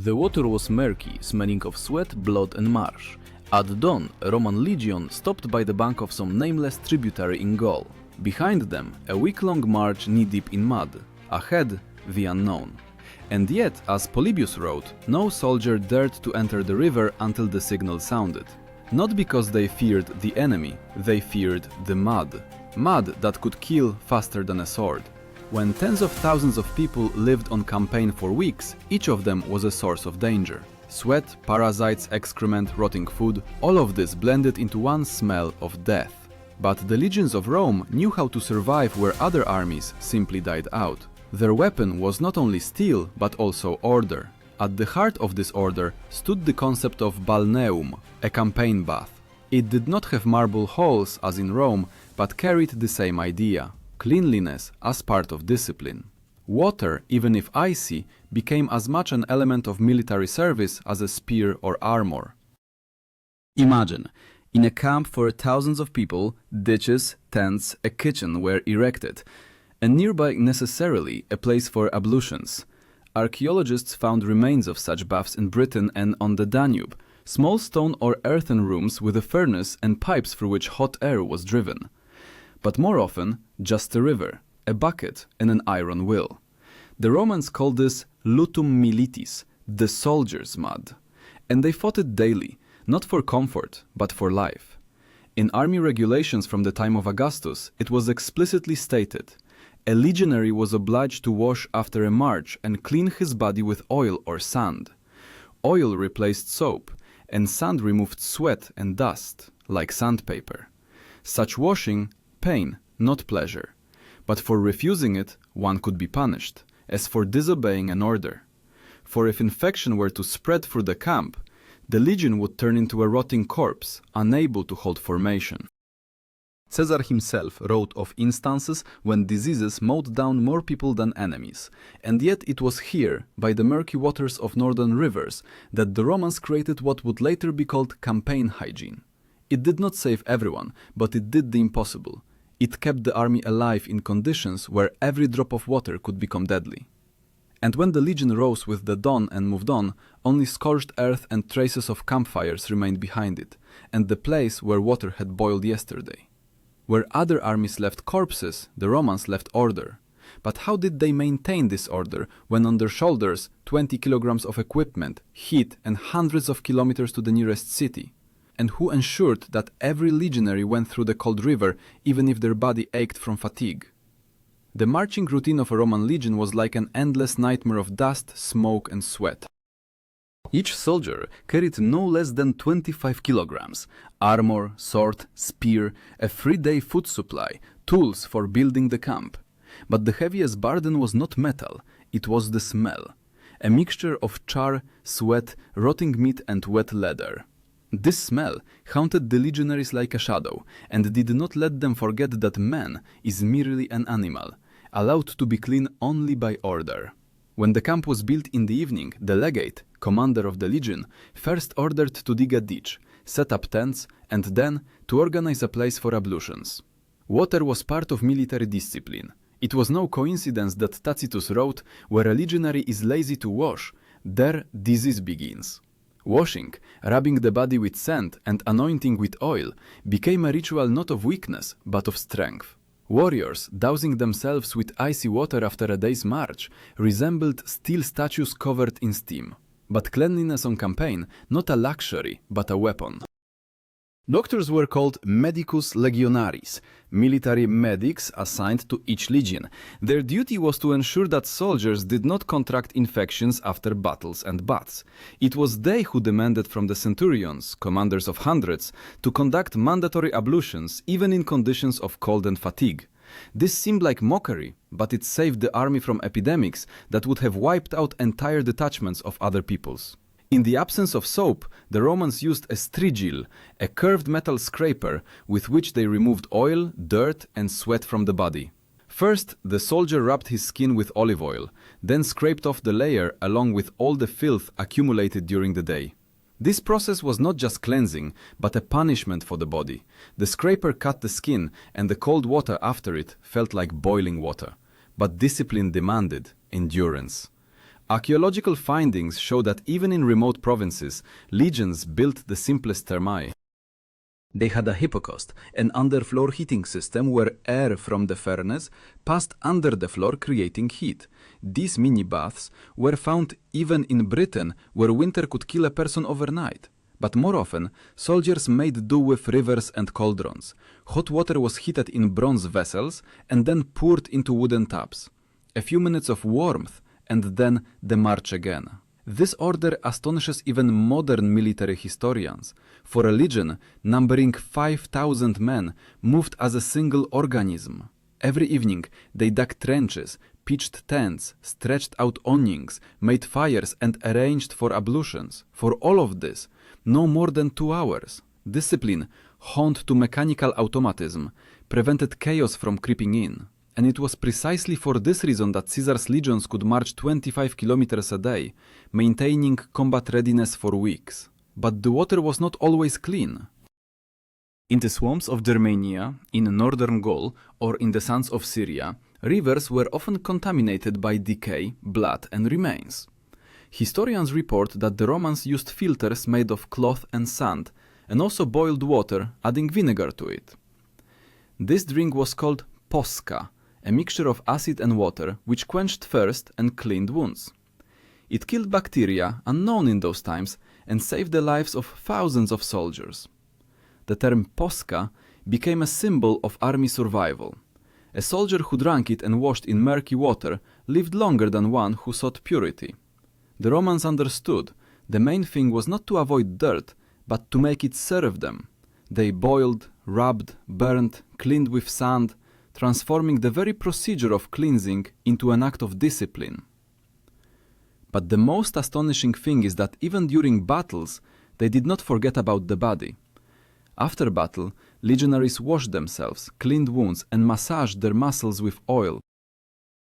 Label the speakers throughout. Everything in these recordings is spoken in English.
Speaker 1: The water was murky, smelling of sweat, blood and marsh. At dawn, a Roman legion stopped by the bank of some nameless tributary in Gaul. Behind them, a week-long march knee-deep in mud. Ahead, the unknown. And yet, as Polybius wrote, no soldier dared to enter the river until the signal sounded. Not because they feared the enemy, they feared the mud. Mud that could kill faster than a sword. When tens of thousands of people lived on campaign for weeks, each of them was a source of danger. Sweat, parasites, excrement, rotting food, all of this blended into one smell of death. But the legions of Rome knew how to survive where other armies simply died out. Their weapon was not only steel, but also order. At the heart of this order stood the concept of balneum, a campaign bath. It did not have marble halls as in Rome, but carried the same idea. Cleanliness as part of discipline. Water, even if icy, became as much an element of military service as a spear or armor. Imagine, in a camp for thousands of people, ditches, tents, a kitchen were erected, and nearby necessarily a place for ablutions. Archaeologists found remains of such baths in Britain and on the Danube, small stone or earthen rooms with a furnace and pipes through which hot air was driven. But more often, just a river, a bucket and an iron will. The Romans called this lutum militis, the soldier's mud. And they fought it daily, not for comfort, but for life. In army regulations from the time of Augustus, it was explicitly stated, a legionary was obliged to wash after a march and clean his body with oil or sand. Oil replaced soap, and sand removed sweat and dust, like sandpaper. Such washing, pain, not pleasure. But for refusing it, one could be punished, as for disobeying an order. For if infection were to spread through the camp, the legion would turn into a rotting corpse, unable to hold formation. Caesar himself wrote of instances when diseases mowed down more people than enemies, and yet it was here, by the murky waters of northern rivers, that the Romans created what would later be called campaign hygiene. It did not save everyone, but it did the impossible. It kept the army alive in conditions where every drop of water could become deadly. And when the legion rose with the dawn and moved on, only scorched earth and traces of campfires remained behind it, and the place where water had boiled yesterday. Where other armies left corpses, the Romans left order. But how did they maintain this order when on their shoulders 20 kilograms of equipment, heat and hundreds of kilometers to the nearest city? And who ensured that every legionary went through the cold river even if their body ached from fatigue? The marching routine of a Roman legion was like an endless nightmare of dust, smoke and sweat. Each soldier carried no less than 25 kilograms, armor, sword, spear, a 3-day food supply, tools for building the camp. But the heaviest burden was not metal, it was the smell. A mixture of char, sweat, rotting meat and wet leather. This smell haunted the legionaries like a shadow, and did not let them forget that man is merely an animal, allowed to be clean only by order. When the camp was built in the evening, the legate, commander of the legion, first ordered to dig a ditch, set up tents, and then to organize a place for ablutions. Water was part of military discipline. It was no coincidence that Tacitus wrote, where a legionary is lazy to wash, there disease begins. Washing, rubbing the body with sand and anointing with oil became a ritual not of weakness, but of strength. Warriors, dousing themselves with icy water after a day's march, resembled steel statues covered in steam. But cleanliness on campaign, not a luxury, but a weapon. Doctors were called medicus legionaris, military medics assigned to each legion. Their duty was to ensure that soldiers did not contract infections after battles and baths. It was they who demanded from the centurions, commanders of hundreds, to conduct mandatory ablutions even in conditions of cold and fatigue. This seemed like mockery, but it saved the army from epidemics that would have wiped out entire detachments of other peoples. In the absence of soap, the Romans used a strigil, a curved metal scraper with which they removed oil, dirt and sweat from the body. First, the soldier rubbed his skin with olive oil, then scraped off the layer along with all the filth accumulated during the day. This process was not just cleansing, but a punishment for the body. The scraper cut the skin, and the cold water after it felt like boiling water. But discipline demanded endurance. Archaeological findings show that even in remote provinces, legions built the simplest thermae. They had a hypocaust, an underfloor heating system where air from the furnace passed under the floor, creating heat. These mini-baths were found even in Britain, where winter could kill a person overnight. But more often, soldiers made do with rivers and cauldrons. Hot water was heated in bronze vessels and then poured into wooden tubs. A few minutes of warmth, and then the march again. This order astonishes even modern military historians. For a legion numbering 5,000 men moved as a single organism. Every evening they dug trenches, pitched tents, stretched out awnings, made fires and arranged for ablutions. For all of this, no more than 2 hours. Discipline, honed to mechanical automatism, prevented chaos from creeping in. And it was precisely for this reason that Caesar's legions could march 25 kilometers a day, maintaining combat readiness for weeks. But the water was not always clean. In the swamps of Germania, in northern Gaul, or in the sands of Syria, rivers were often contaminated by decay, blood, and remains. Historians report that the Romans used filters made of cloth and sand, and also boiled water, adding vinegar to it. This drink was called posca, a mixture of acid and water which quenched thirst and cleaned wounds. It killed bacteria unknown in those times and saved the lives of thousands of soldiers. The term posca became a symbol of army survival. A soldier who drank it and washed in murky water lived longer than one who sought purity. The Romans understood the main thing was not to avoid dirt, but to make it serve them. They boiled, rubbed, burned, cleaned with sand, transforming the very procedure of cleansing into an act of discipline. But the most astonishing thing is that even during battles, they did not forget about the body. After battle, legionaries washed themselves, cleaned wounds, and massaged their muscles with oil.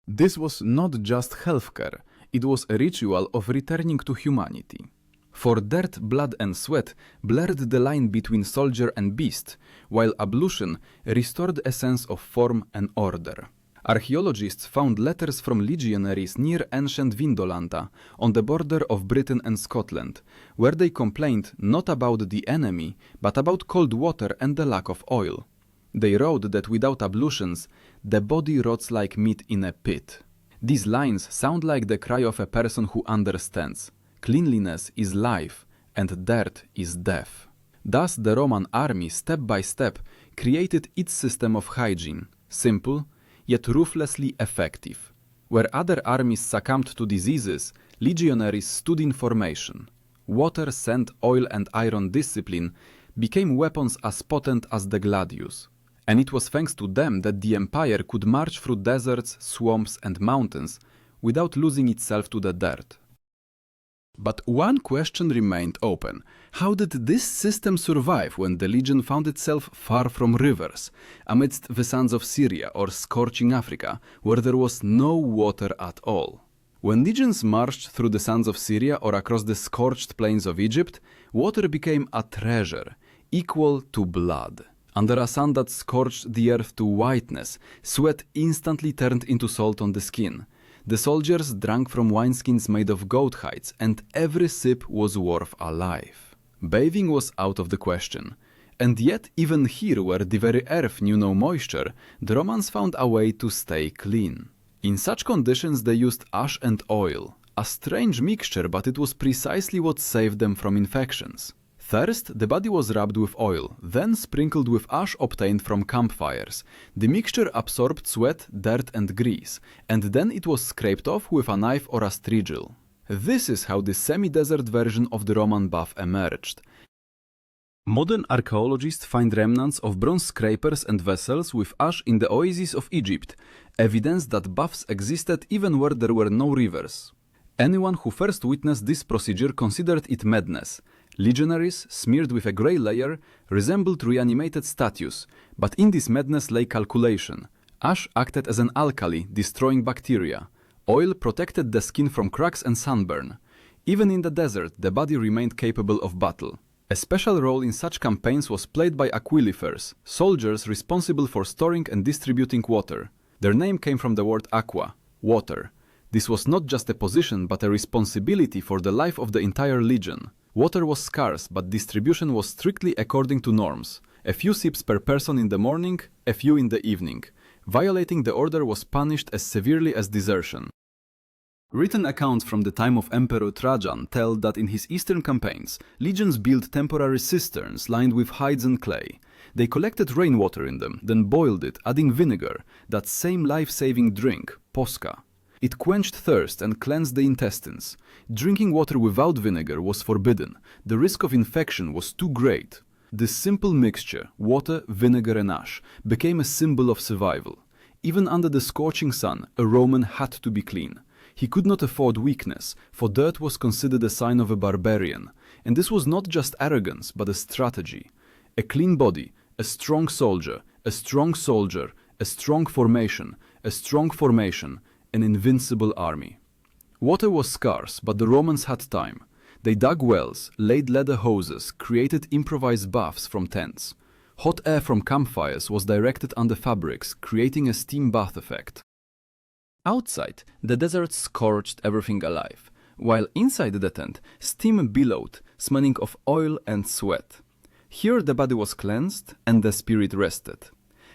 Speaker 1: This was not just healthcare, it was a ritual of returning to humanity. For dirt, blood and sweat blurred the line between soldier and beast, while ablution restored a sense of form and order. Archaeologists found letters from legionaries near ancient Vindolanda, on the border of Britain and Scotland, where they complained not about the enemy, but about cold water and the lack of oil. They wrote that without ablutions, the body rots like meat in a pit. These lines sound like the cry of a person who understands. Cleanliness is life, and dirt is death. Thus the Roman army, step by step, created its system of hygiene, simple, yet ruthlessly effective. Where other armies succumbed to diseases, legionaries stood in formation. Water, sand, oil and iron discipline became weapons as potent as the gladius. And it was thanks to them that the empire could march through deserts, swamps and mountains without losing itself to the dirt. But one question remained open. How did this system survive when the legion found itself far from rivers, amidst the sands of Syria or scorching Africa, where there was no water at all? When legions marched through the sands of Syria or across the scorched plains of Egypt, water became a treasure, equal to blood. Under a sun that scorched the earth to whiteness, sweat instantly turned into salt on the skin. The soldiers drank from wineskins made of goat hides, and every sip was worth a life. Bathing was out of the question. And yet, even here where the very earth knew no moisture, the Romans found a way to stay clean. In such conditions they used ash and oil. A strange mixture, but it was precisely what saved them from infections. First, the body was rubbed with oil, then sprinkled with ash obtained from campfires. The mixture absorbed sweat, dirt and grease, and then it was scraped off with a knife or a strigil. This is how the semi-desert version of the Roman bath emerged. Modern archaeologists find remnants of bronze scrapers and vessels with ash in the oases of Egypt, evidence that baths existed even where there were no rivers. Anyone who first witnessed this procedure considered it madness. Legionaries, smeared with a grey layer, resembled reanimated statues, but in this madness lay calculation. Ash acted as an alkali, destroying bacteria. Oil protected the skin from cracks and sunburn. Even in the desert, the body remained capable of battle. A special role in such campaigns was played by aquilifers, soldiers responsible for storing and distributing water. Their name came from the word aqua, water. This was not just a position but a responsibility for the life of the entire legion. Water was scarce, but distribution was strictly according to norms. A few sips per person in the morning, a few in the evening. Violating the order was punished as severely as desertion. Written accounts from the time of Emperor Trajan tell that in his eastern campaigns, legions built temporary cisterns lined with hides and clay. They collected rainwater in them, then boiled it, adding vinegar, that same life-saving drink, posca. It quenched thirst and cleansed the intestines. Drinking water without vinegar was forbidden. The risk of infection was too great. This simple mixture, water, vinegar and ash, became a symbol of survival. Even under the scorching sun, a Roman had to be clean. He could not afford weakness, for dirt was considered a sign of a barbarian. And this was not just arrogance, but a strategy. A clean body, a strong soldier, a strong soldier, a strong formation, an invincible army. Water was scarce, but the Romans had time. They dug wells, laid leather hoses, created improvised baths from tents. Hot air from campfires was directed under fabrics, creating a steam bath effect. Outside, the desert scorched everything alive, while inside the tent, steam billowed, smelling of oil and sweat. Here the body was cleansed and the spirit rested.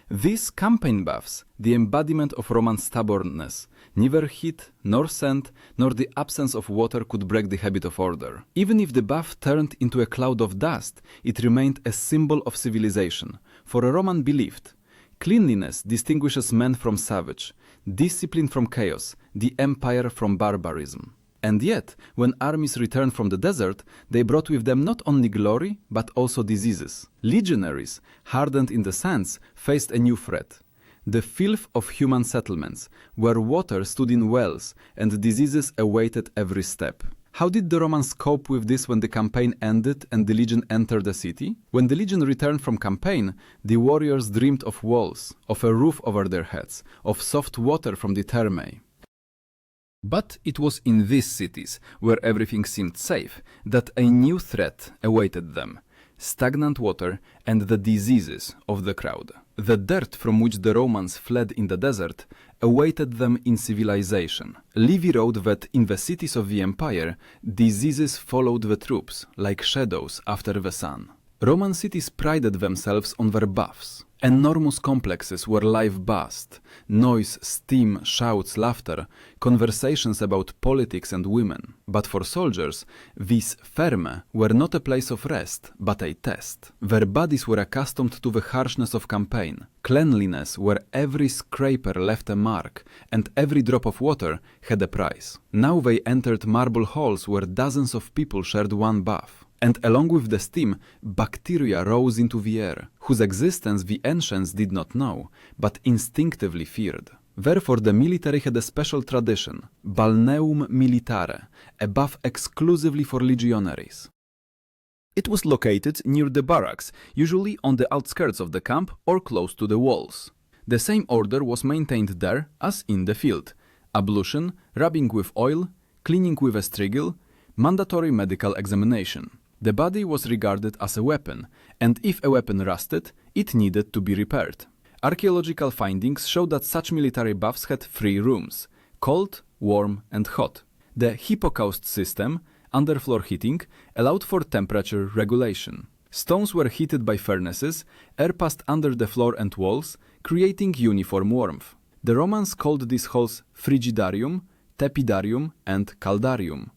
Speaker 1: These campaign baths, the embodiment of Roman stubbornness, neither heat, nor scent, nor the absence of water could break the habit of order. Even if the bath turned into a cloud of dust, it remained a symbol of civilization, for a Roman believed, cleanliness distinguishes man from savage, discipline from chaos, the empire from barbarism. And yet, when armies returned from the desert, they brought with them not only glory, but also diseases. Legionaries, hardened in the sands, faced a new threat. The filth of human settlements, where water stood in wells and diseases awaited every step. How did the Romans cope with this when the campaign ended and the legion entered the city? When the legion returned from campaign, the warriors dreamed of walls, of a roof over their heads, of soft water from the Thermae. But it was in these cities, where everything seemed safe, that a new threat awaited them: stagnant water and the diseases of the crowd. The dirt from which the Romans fled in the desert awaited them in civilization. Livy wrote that in the cities of the empire, diseases followed the troops, like shadows after the sun. Roman cities prided themselves on their baths. Enormous complexes were live bathed. Noise, steam, shouts, laughter, conversations about politics and women. But for soldiers, these thermae were not a place of rest, but a test. Their bodies were accustomed to the harshness of campaign. Cleanliness, where every scraper left a mark, and every drop of water had a price. Now they entered marble halls where dozens of people shared one bath. And along with the steam, bacteria rose into the air, whose existence the ancients did not know, but instinctively feared. Therefore the military had a special tradition, balneum militare, a bath exclusively for legionaries. It was located near the barracks, usually on the outskirts of the camp or close to the walls. The same order was maintained there as in the field: ablution, rubbing with oil, cleaning with a strigil, mandatory medical examination. The body was regarded as a weapon, and if a weapon rusted, it needed to be repaired. Archaeological findings show that such military baths had 3 rooms: cold, warm and hot. The hypocaust system, underfloor heating, allowed for temperature regulation. Stones were heated by furnaces, air passed under the floor and walls, creating uniform warmth. The Romans called these halls frigidarium, tepidarium and caldarium.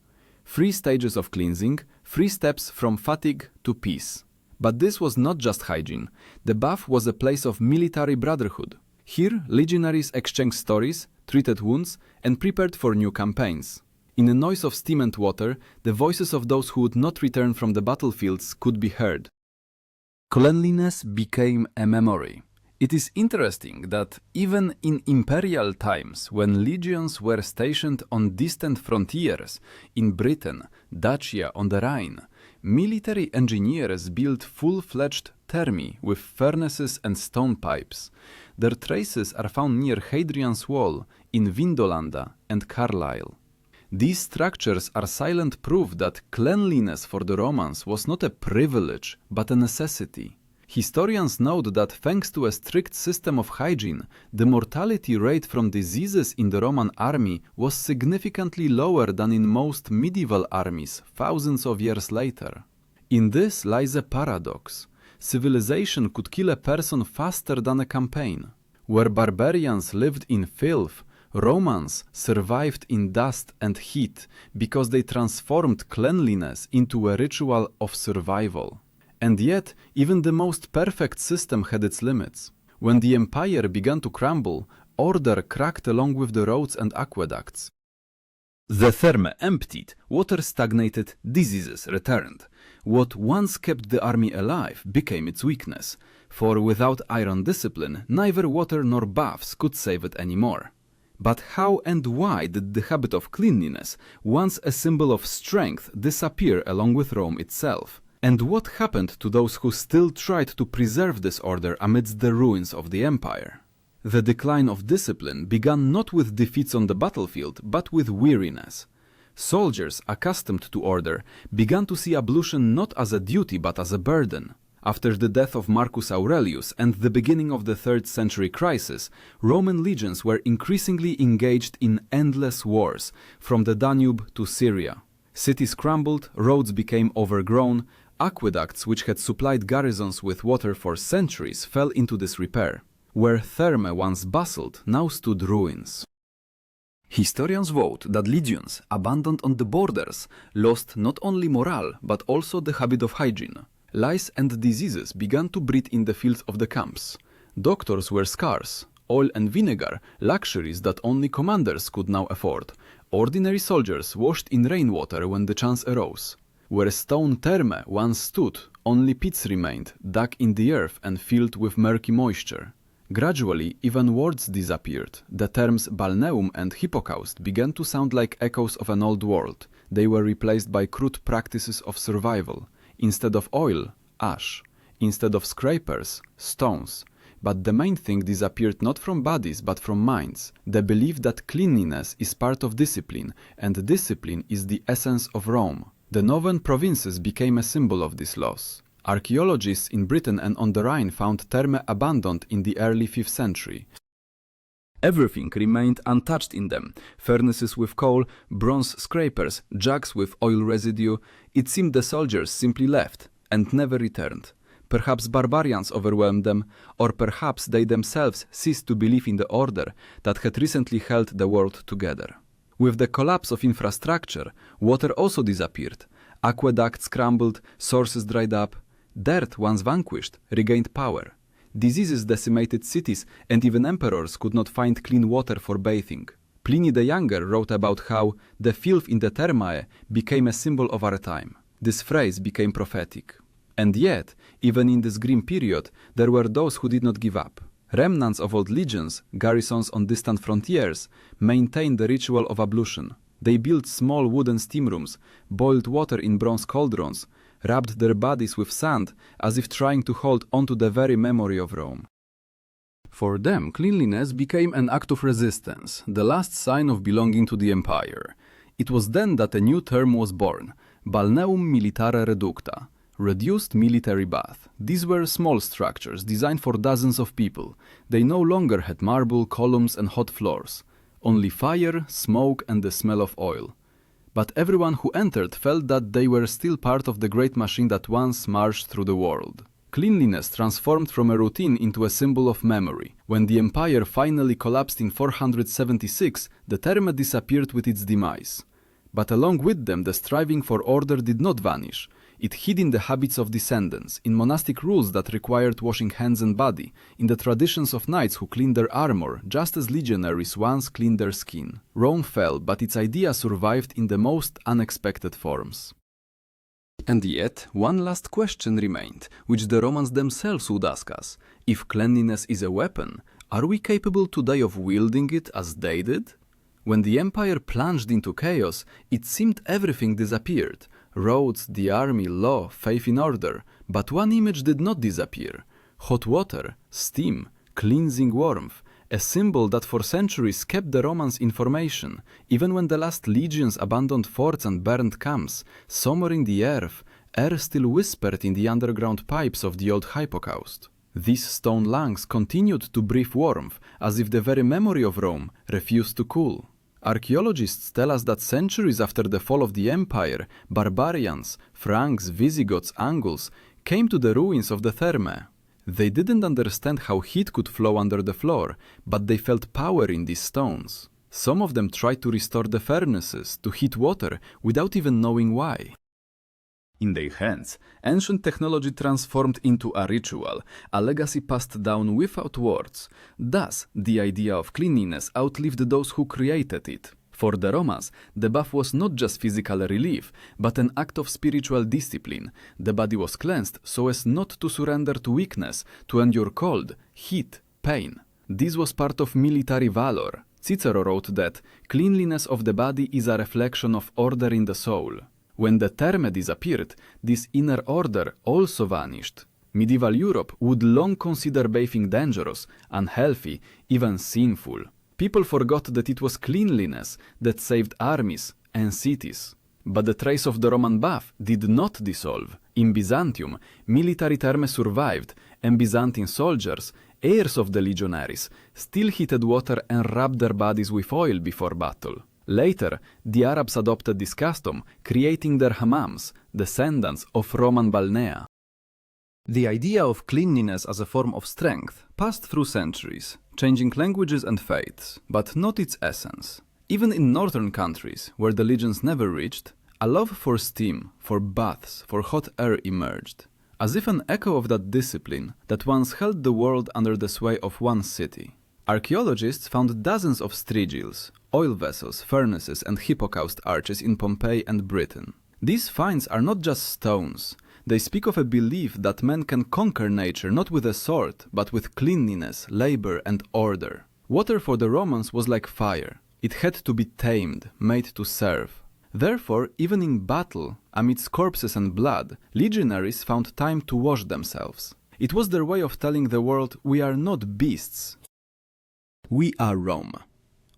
Speaker 1: 3 stages of cleansing, 3 steps from fatigue to peace. But this was not just hygiene. The bath was a place of military brotherhood. Here, legionaries exchanged stories, treated wounds, and prepared for new campaigns. In the noise of steam and water, the voices of those who would not return from the battlefields could be heard. Cleanliness became a memory. It is interesting that even in imperial times, when legions were stationed on distant frontiers in Britain, Dacia on the Rhine, military engineers built full-fledged thermae with furnaces and stone pipes. Their traces are found near Hadrian's Wall in Vindolanda and Carlisle. These structures are silent proof that cleanliness for the Romans was not a privilege but a necessity. Historians note that thanks to a strict system of hygiene, the mortality rate from diseases in the Roman army was significantly lower than in most medieval armies thousands of years later. In this lies a paradox. Civilization could kill a person faster than a campaign. Where barbarians lived in filth, Romans survived in dust and heat because they transformed cleanliness into a ritual of survival. And yet, even the most perfect system had its limits. When the empire began to crumble, order cracked along with the roads and aqueducts. The thermae emptied, water stagnated, diseases returned. What once kept the army alive became its weakness, for without iron discipline, neither water nor baths could save it anymore. But how and why did the habit of cleanliness, once a symbol of strength, disappear along with Rome itself? And what happened to those who still tried to preserve this order amidst the ruins of the empire? The decline of discipline began not with defeats on the battlefield, but with weariness. Soldiers, accustomed to order, began to see ablution not as a duty but as a burden. After the death of Marcus Aurelius and the beginning of the 3rd century crisis, Roman legions were increasingly engaged in endless wars, from the Danube to Syria. Cities crumbled, roads became overgrown, aqueducts which had supplied garrisons with water for centuries fell into disrepair. Where thermae once bustled, now stood ruins. Historians vote that legions, abandoned on the borders, lost not only morale but also the habit of hygiene. Lice and diseases began to breed in the fields of the camps. Doctors were scarce. Oil and vinegar, luxuries that only commanders could now afford. Ordinary soldiers washed in rainwater when the chance arose. Where stone thermae once stood, only pits remained, dug in the earth and filled with murky moisture. Gradually, even words disappeared. The terms balneum and hippocaust began to sound like echoes of an old world. They were replaced by crude practices of survival. Instead of oil, ash. Instead of scrapers, stones. But the main thing disappeared not from bodies but from minds. The belief that cleanliness is part of discipline, and discipline is the essence of Rome. The northern provinces became a symbol of this loss. Archaeologists in Britain and on the Rhine found thermae abandoned in the early 5th century. Everything remained untouched in them. Furnaces with coal, bronze scrapers, jugs with oil residue. It seemed the soldiers simply left and never returned. Perhaps barbarians overwhelmed them, or perhaps they themselves ceased to believe in the order that had recently held the world together. With the collapse of infrastructure, water also disappeared. Aqueducts crumbled, sources dried up. Dirt, once vanquished, regained power. Diseases decimated cities, and even emperors could not find clean water for bathing. Pliny the Younger wrote about how the filth in the thermae became a symbol of our time. This phrase became prophetic. And yet, even in this grim period, there were those who did not give up. Remnants of old legions, garrisons on distant frontiers, maintained the ritual of ablution. They built small wooden steam rooms, boiled water in bronze cauldrons, rubbed their bodies with sand as if trying to hold on to the very memory of Rome. For them, cleanliness became an act of resistance, the last sign of belonging to the empire. It was then that a new term was born, balneum militare reducta, reduced military bath. These were small structures designed for dozens of people. They no longer had marble, columns and hot floors. Only fire, smoke and the smell of oil. But everyone who entered felt that they were still part of the great machine that once marched through the world. Cleanliness transformed from a routine into a symbol of memory. When the empire finally collapsed in 476, the thermae disappeared with its demise. But along with them, the striving for order did not vanish. It hid in the habits of descendants, in monastic rules that required washing hands and body, in the traditions of knights who cleaned their armor, just as legionaries once cleaned their skin. Rome fell, but its idea survived in the most unexpected forms. And yet, one last question remained, which the Romans themselves would ask us. If cleanliness is a weapon, are we capable today of wielding it as they did? When the empire plunged into chaos, it seemed everything disappeared. Roads, the army, law, faith in order. But one image did not disappear. Hot water, steam, cleansing warmth, a symbol that for centuries kept the Romans in formation. Even when the last legions abandoned forts and burned camps, sommering the earth, air still whispered in the underground pipes of the old hypocaust. These stone lungs continued to breathe warmth, as if the very memory of Rome refused to cool. Archaeologists tell us that centuries after the fall of the empire, barbarians, Franks, Visigoths, Angles, came to the ruins of the Thermae. They didn't understand how heat could flow under the floor, but they felt power in these stones. Some of them tried to restore the furnaces, to heat water, without even knowing why. In their hands, ancient technology transformed into a ritual, a legacy passed down without words. Thus, the idea of cleanliness outlived those who created it. For the Romans, the bath was not just physical relief, but an act of spiritual discipline. The body was cleansed so as not to surrender to weakness, to endure cold, heat, pain. This was part of military valor. Cicero wrote that cleanliness of the body is a reflection of order in the soul. When the Thermae disappeared, this inner order also vanished. Medieval Europe would long consider bathing dangerous, unhealthy, even sinful. People forgot that it was cleanliness that saved armies and cities. But the trace of the Roman bath did not dissolve. In Byzantium, military thermae survived, and Byzantine soldiers, heirs of the Legionaries, still heated water and rubbed their bodies with oil before battle. Later, the Arabs adopted this custom, creating their hammams, descendants of Roman balnea. The idea of cleanliness as a form of strength passed through centuries, changing languages and faiths, but not its essence. Even in northern countries, where the legends never reached, a love for steam, for baths, for hot air emerged, as if an echo of that discipline that once held the world under the sway of one city. Archaeologists found dozens of strigils, oil vessels, furnaces, and hypocaust arches in Pompeii and Britain. These finds are not just stones. They speak of a belief that man can conquer nature not with a sword, but with cleanliness, labor, and order. Water for the Romans was like fire. It had to be tamed, made to serve. Therefore, even in battle, amidst corpses and blood, legionaries found time to wash themselves. It was their way of telling the world, we are not beasts. We are Rome.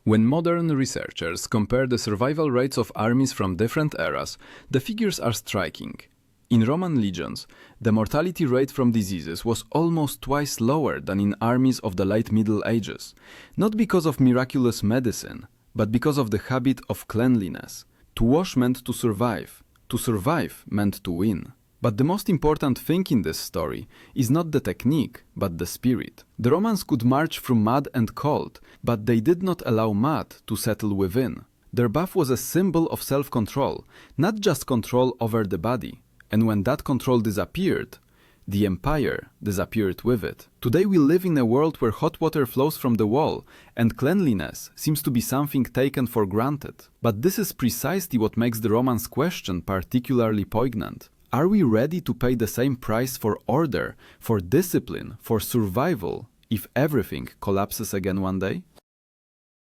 Speaker 1: When modern researchers compare the survival rates of armies from different eras, the figures are striking. In Roman legions, the mortality rate from diseases was almost twice lower than in armies of the late Middle Ages, not because of miraculous medicine, but because of the habit of cleanliness. To wash meant to survive meant to win. But the most important thing in this story is not the technique, but the spirit. The Romans could march through mud and cold, but they did not allow mud to settle within. Their bath was a symbol of self-control, not just control over the body. And when that control disappeared, the empire disappeared with it. Today we live in a world where hot water flows from the wall, and cleanliness seems to be something taken for granted. But this is precisely what makes the Romans' question particularly poignant. Are we ready to pay the same price for order, for discipline, for survival, if everything collapses again one day?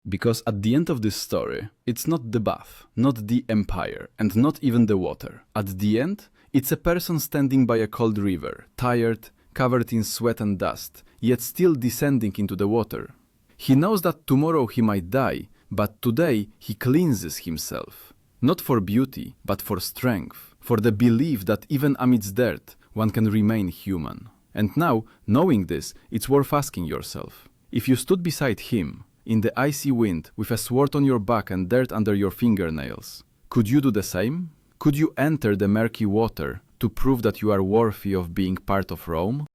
Speaker 1: Because at the end of this story, it's not the bath, not the empire, and not even the water. At the end, it's a person standing by a cold river, tired, covered in sweat and dust, yet still descending into the water. He knows that tomorrow he might die, but today he cleanses himself. Not for beauty, but for strength. For the belief that even amidst dirt, one can remain human. And now, knowing this, it's worth asking yourself, if you stood beside him, in the icy wind, with a sword on your back and dirt under your fingernails, could you do the same? Could you enter the murky water to prove that you are worthy of being part of Rome?